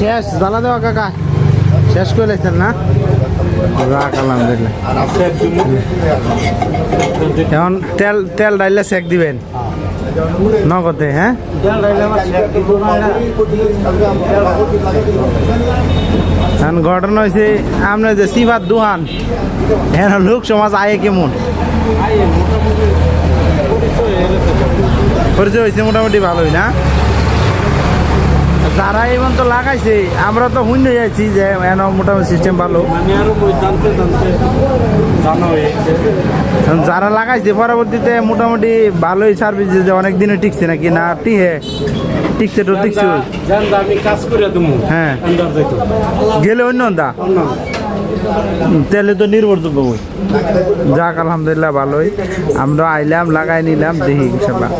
শেষ জ্বালা দেওয়া কাকা শেষ করে লেছেন না আলহামদুলিল্লাহ। এখন তেল তেল ডাইলে চেক দিবেন নগদে। হ্যাঁ এখন ঘটনা হয়েছে আপনার যে সিফাত দোহান হ্যাঁ লোক সমাজ আয়ে কেমন পরিচয় হয়েছে মোটামুটি ভালোই না। যারা এই তো লাগাইছে আমরা তো শূন্য যাচ্ছি যে মোটামুটি সিস্টেম ভালো। যারা লাগাইছে পরবর্তীতে মোটামুটি ভালোই সার্ভিস দিয়েছে, অনেক দিনে টিকছে নাকি না টিকছে তো টিকছে। হ্যাঁ গেলে অন্য দা তেলে তো নির্ভরযোগ্য বই। যাক আলহামদুলিল্লাহ ভালোই, আমরা আইলাম লাগাই নিলাম দেখি ইনশাল্লাহ।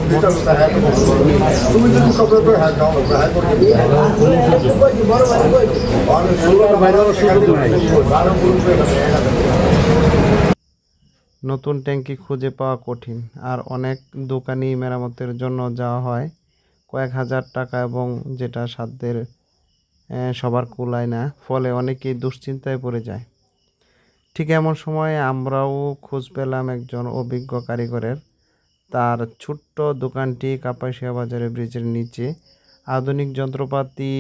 নতুন ট্যাঙ্কি খুঁজে পাওয়া কঠিন, আর অনেক দোকানি মেরামতের জন্য যাওয়া হয় কয়েক হাজার টাকা, এবং যেটা সাধ্যের সবার কুলায় না, ফলে অনেকেই দুশ্চিন্তায় পড়ে যায়। ঠিক এমন সময় আমরাও খোঁজ পেলাম একজন অভিজ্ঞ কারিগরের। তার ছোট্ট দোকানটি কাপাসিয়া বাজারে ব্রিজের নিচে। আধুনিক যন্ত্রপাতি,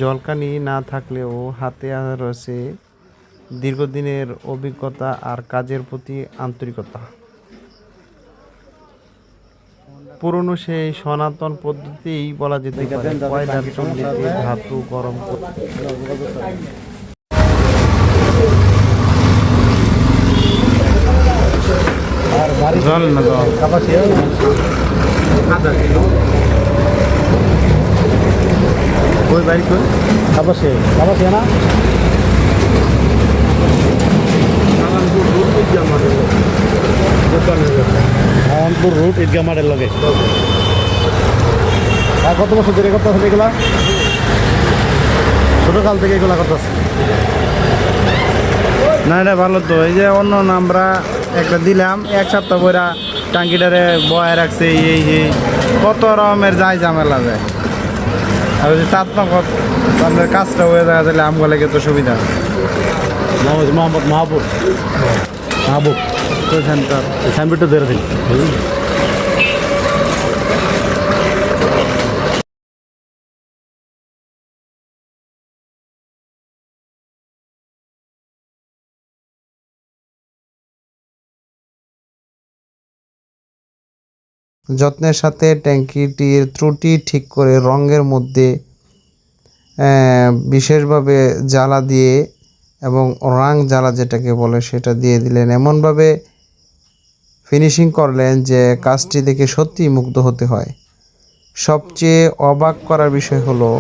জলকানি না থাকলেও হাতে রয়েছে দীর্ঘদিনের অভিজ্ঞতা আর কাজের প্রতি আন্তরিকতা। পুরনো সেই সনাতন পদ্ধতিই বলা যেতে পারে। কয়লার চুল্লিতে ধাতু গরম জল না তো কই বাড়ি কই কাপাসিয়া না মোহনপুর রুট ঈদগাহ মাঠের লগে। আর কত বছর ধরে করতে হবে এগুলা? ছোটকাল থেকে এগুলা করতেছে না? এটা ভালো তো। এই যে অন্য আমরা একটা দিলাম, এক সপ্তাহ পরে টাঙ্কিটারে বয়ে রাখছে, এই কত রকমের যায় ঝামেলা যায়। আর যদি তাৎমক আপনার কাজটা হয়ে যায় তাহলে আমগো লাগে তো সুবিধা। মোহাম্মদ মাহবুব তো সেন্টার সাইনবোর্ডটা ধরে দিন। যত্নের সাথে ট্যাঙ্কিটির ত্রুটি ঠিক করে রঙের মধ্যে বিশেষভাবে জ্বালা দিয়ে, এবং রাং জ্বালা যেটাকে বলে সেটা দিয়ে দিলেন। এমনভাবে ফিনিশিং করলেন যে কাজটি দেখে সত্যিই মুগ্ধ হতে হয়। সবচেয়ে অবাক করার বিষয় হলো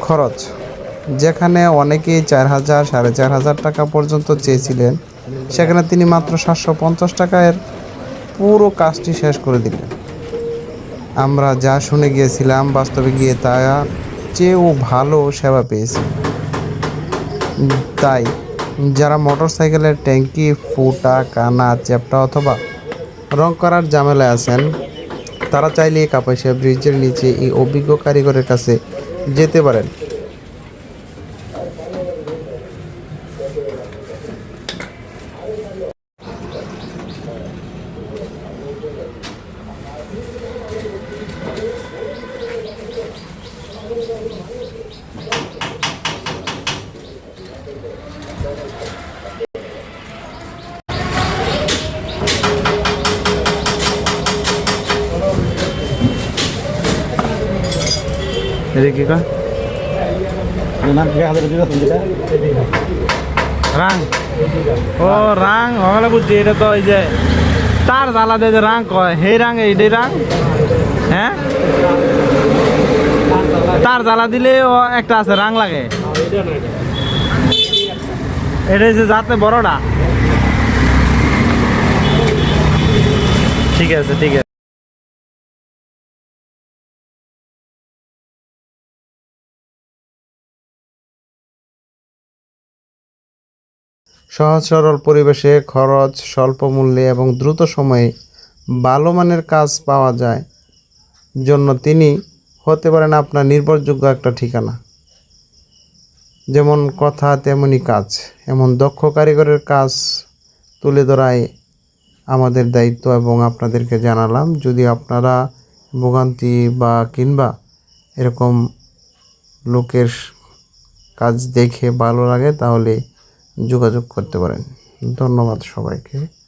খরচ। যেখানে অনেকেই 4,000 4,500 টাকা পর্যন্ত চেয়েছিলেন, সেখানে তিনি মাত্র 750 টাকায় পুরো কাজটি শেষ করে দিলেন। আমরা যা শুনে গিয়েছিলাম, বাস্তবে গিয়ে তা চেয়েও ভালো সেবা পেয়েছি। তাই যারা মোটরসাইকেলের ট্যাঙ্কি ফুটা, কানা, চ্যাপ্টা অথবা রং করার ঝামেলায় আছেন, তারা চাইলে কাপাসিয়া ব্রিজের নিচে এই অভিজ্ঞ কারিগরের কাছে যেতে পারেন। কি রাং ও রাং হলে বুঝছি, এটা তো ওই যে তার জ্বালা দিয়ে যে রাং কয় সেই রাং, এইটাই রাং। হ্যাঁ তার জ্বালা দিলে ও একটা আছে রাং লাগে, এটা হচ্ছে যাতে বড়টা। ঠিক আছে ঠিক আছে। সহজ সরল পরিবেশে, খরচ স্বল্প মূল্যে এবং দ্রুত সময়ে ভালো মানের কাজ পাওয়া যায় জন্য তিনি হতে পারেন আপনার নির্ভরযোগ্য একটা ঠিকানা। যেমন কথা তেমনি কাজ, এমন দক্ষ কারিগরের কাজ তুলে ধরাই আমাদের দায়িত্ব এবং আপনাদেরকে জানালাম। যদি আপনারা ভোগান্তি বা কিংবা এরকম লোকের কাজ দেখে ভালো লাগে তাহলে যোগাযোগ করতে পারেন। ধন্যবাদ সবাইকে।